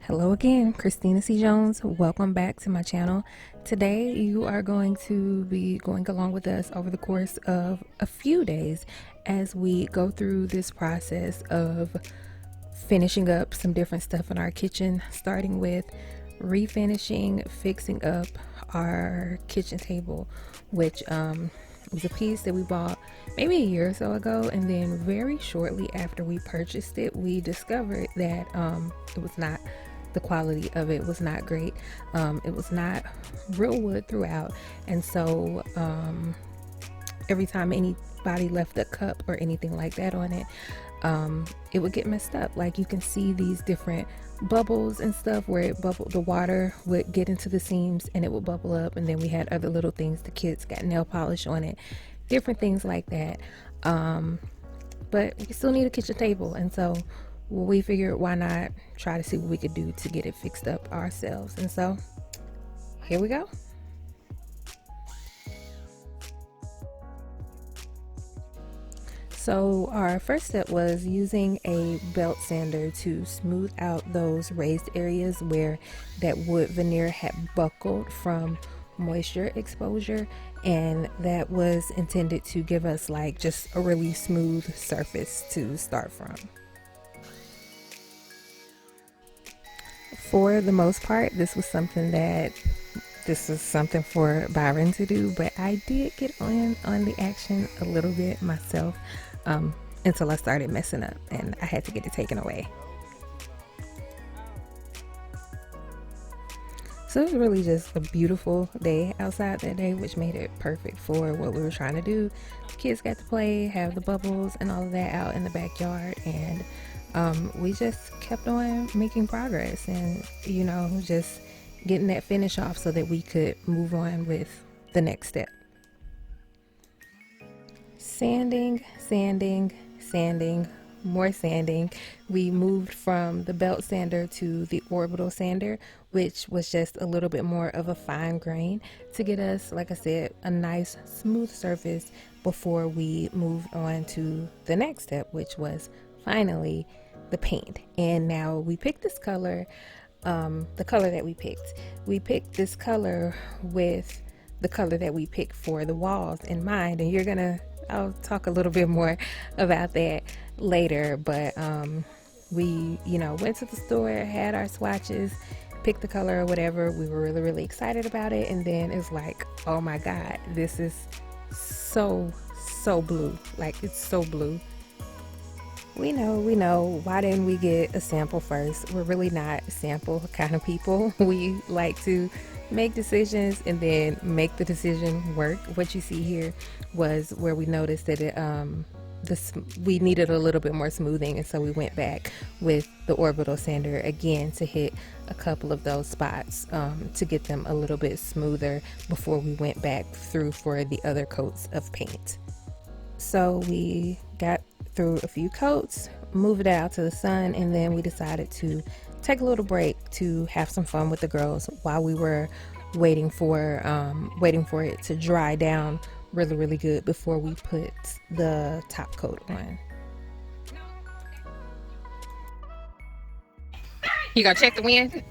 Hello again, Christina C. Jones. Welcome back to my channel. Today you are going to be going along with us over the course of a few days as we go through this process of finishing up some different stuff in our kitchen, starting with refinishing, fixing up our kitchen table, which was a piece that we bought maybe a year or so ago, and then very shortly after we purchased it, we discovered that it was not, the quality of it was not great. It was not real wood throughout, and so every time anybody left a cup or anything like that on it, it would get messed up. Like, you can see these different bubbles and stuff where it bubbled, the water would get into the seams and it would bubble up, and then we had other little things, the kids got nail polish on it, different things like that. But we still need a kitchen table, and so we figured, why not try to see what we could do to get it fixed up ourselves. And so here we go. So our first step was using a belt sander to smooth out those raised areas where that wood veneer had buckled from moisture exposure, and that was intended to give us like just a really smooth surface to start from. For the most part, this was something for Byron to do, but I did get on the action a little bit myself, until I started messing up and I had to get it taken away. So it was really just a beautiful day outside that day, which made it perfect for what we were trying to do. The kids got to play, have the bubbles and all of that out in the backyard, and we just kept on making progress and, just getting that finish off so that we could move on with the next step. Sanding, more sanding. We moved from the belt sander to the orbital sander, which was just a little bit more of a fine grain to get us, like I said, a nice smooth surface before we moved on to the next step, which was finally the paint. And now we picked this color, the color that we picked this color with the color that we picked for the walls in mind, and I'll talk a little bit more about that later. But we went to the store, had our swatches, picked the color or whatever. We were really excited about it, and then it's like, oh my god, this is so blue. Like, it's so blue. We know. Why didn't we get a sample first? We're really not sample kind of people. We like to make decisions and then make the decision work. What you see here was where we noticed that we needed a little bit more smoothing, and so we went back with the orbital sander again to hit a couple of those spots, to get them a little bit smoother before we went back through for the other coats of paint. So we got through a few coats, moved it out to the sun, and then we decided to take a little break to have some fun with the girls while we were waiting for it to dry down really good before we put the top coat on. You gonna check the wind?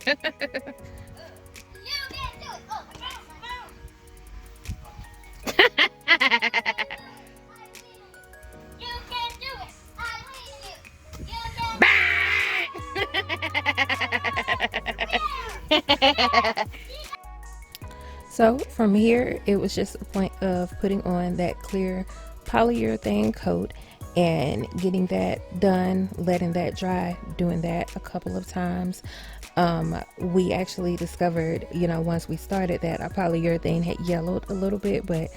So from here, it was just a point of putting on that clear polyurethane coat and getting that done, letting that dry, doing that a couple of times. We actually discovered, once we started, that our polyurethane had yellowed a little bit, but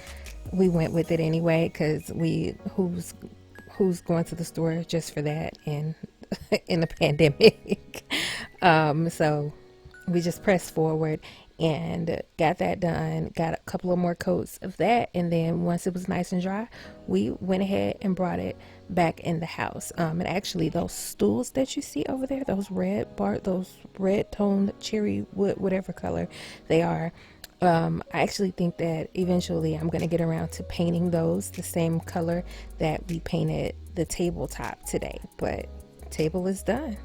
we went with it anyway, because who's going to the store just for that in a pandemic? So we just pressed forward and got that done, got a couple of more coats of that, and then once it was nice and dry, we went ahead and brought it back in the house. And actually, those stools that you see over there, those red toned cherry wood, whatever color they are, I actually think that eventually I'm going to get around to painting those the same color that we painted the tabletop today. But table is done.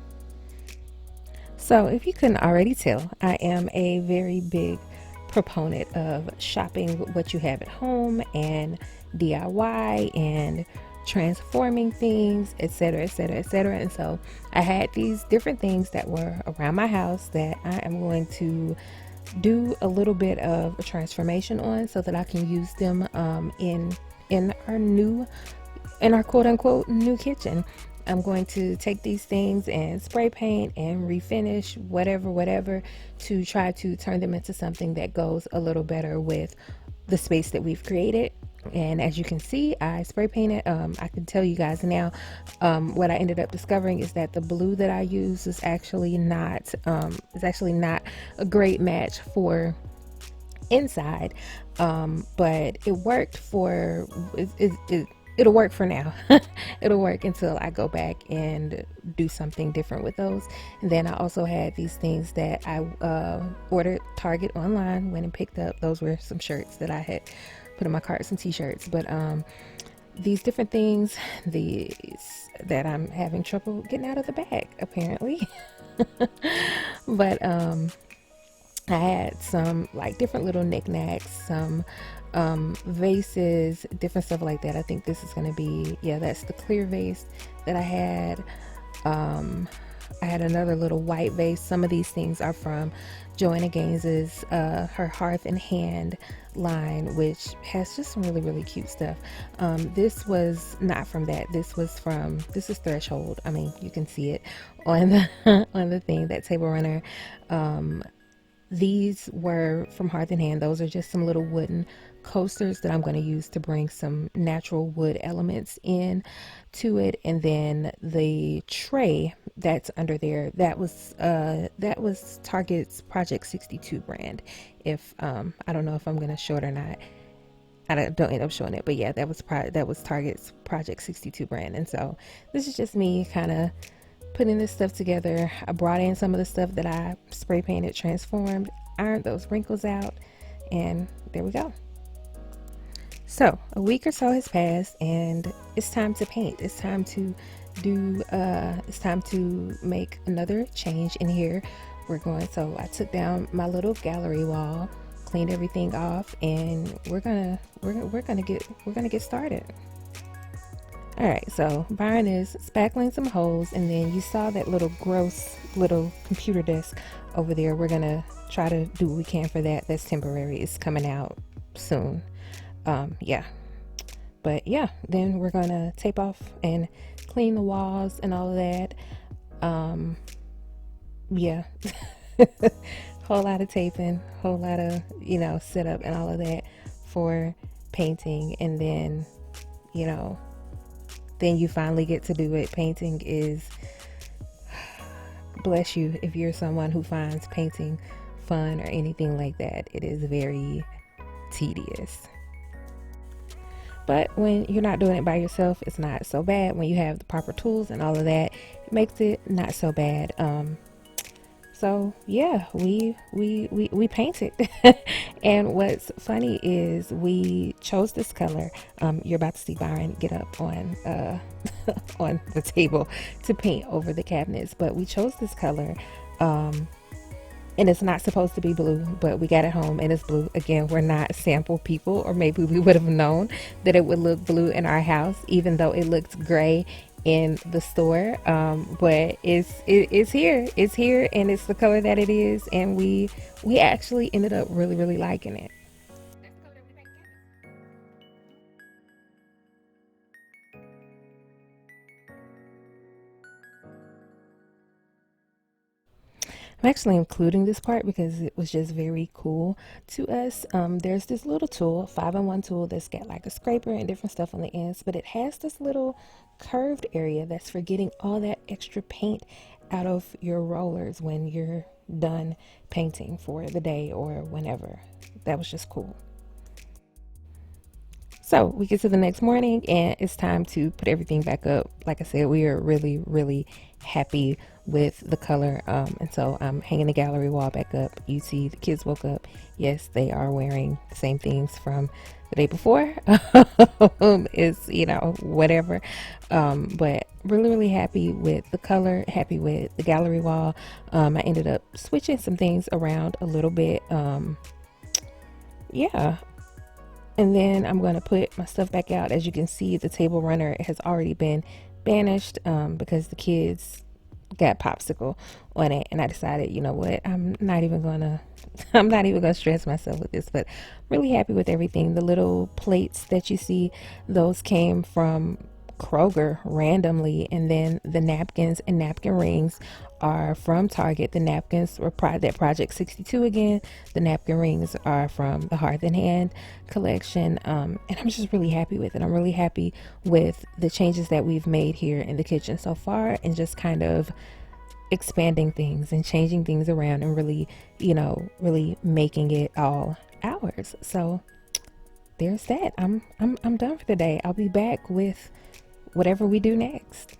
So, if you couldn't already tell, I am a very big proponent of shopping what you have at home and DIY and transforming things, etc., etc., etc. And so, I had these different things that were around my house that I am going to do a little bit of a transformation on so that I can use them in our new in our quote unquote new kitchen. I'm going to take these things and spray paint and refinish whatever to try to turn them into something that goes a little better with the space that we've created. And as you can see, I spray painted. I can tell you guys now, what I ended up discovering is that the blue that I use is actually not a great match for inside, but it worked for it'll work for now. It'll work until I go back and do something different with those. And then I also had these things that I ordered Target online, went and picked up. Those were some shirts that I had put in my cart, some t-shirts. But these different things, these that I'm having trouble getting out of the bag apparently. But I had some like different little knickknacks, some vases, different stuff like that. I think this is going to be, yeah, that's the clear vase that I had. I had another little white vase. Some of these things are from Joanna Gaines's her Hearth and Hand line, which has just some really cute stuff. This was not from that. This is Threshold. I mean, you can see it on the on the thing, that table runner. These were from Hearth and Hand. Those are just some little wooden coasters that I'm going to use to bring some natural wood elements in to it. And then the tray that's under there, that was Target's Project 62 brand. If I don't know if I'm going to show it or not. I don't end up showing it, but yeah, that was Target's Project 62 brand. And so this is just me kind of putting this stuff together. I brought in some of the stuff that I spray painted, transformed, ironed those wrinkles out, and there we go. So a week or so has passed, and it's time to paint. It's time to make another change in here. So I took down my little gallery wall, cleaned everything off, and we're gonna get started. All right, so Byron is spackling some holes, and then you saw that little gross little computer desk over there. We're gonna try to do what we can for that. That's temporary. It's coming out soon. Yeah, but yeah, then we're gonna tape off and clean the walls and all of that. Yeah, whole lot of taping, whole lot of setup and all of that for painting, and then then you finally get to do it. Painting is, bless you if you're someone who finds painting fun or anything like that. It is very tedious. But when you're not doing it by yourself, it's not so bad. When you have the proper tools and all of that, it makes it not so bad. So yeah, we painted. And what's funny is we chose this color. You're about to see Byron get up on on the table to paint over the cabinets, but we chose this color. And it's not supposed to be blue, but we got it home and it's blue. Again, we're not sample people, or maybe we would have known that it would look blue in our house, even though it looked gray in the store. But it's here, and it's the color that it is, and we actually ended up really liking it. I'm actually including this part because it was just very cool to us. There's this little tool, 5-in-1 tool, that's got like a scraper and different stuff on the ends, but it has this little curved area that's for getting all that extra paint out of your rollers when you're done painting for the day or whenever. That was just cool. So we get to the next morning and it's time to put everything back up. Like I said, we are really happy with the color. And so I'm hanging the gallery wall back up. You see the kids woke up. Yes, they are wearing the same things from the day before is, you know, whatever. But really happy with the color, happy with the gallery wall. I ended up switching some things around a little bit. Yeah, and then I'm going to put my stuff back out. As you can see, the table runner has already been banished because the kids got popsicle on it, and I decided, you know what, I'm not even gonna stress myself with this. But really happy with everything. The little plates that you see, those came from Kroger randomly, and then the napkins and napkin rings are from Target. The napkins were that Project 62 again. The napkin rings are from the Hearth and Hand collection, and I'm just really happy with it. I'm really happy with the changes that we've made here in the kitchen so far, and just kind of expanding things and changing things around, and really, you know, really making it all ours. So there's that. I'm done for the day. I'll be back with whatever we do next.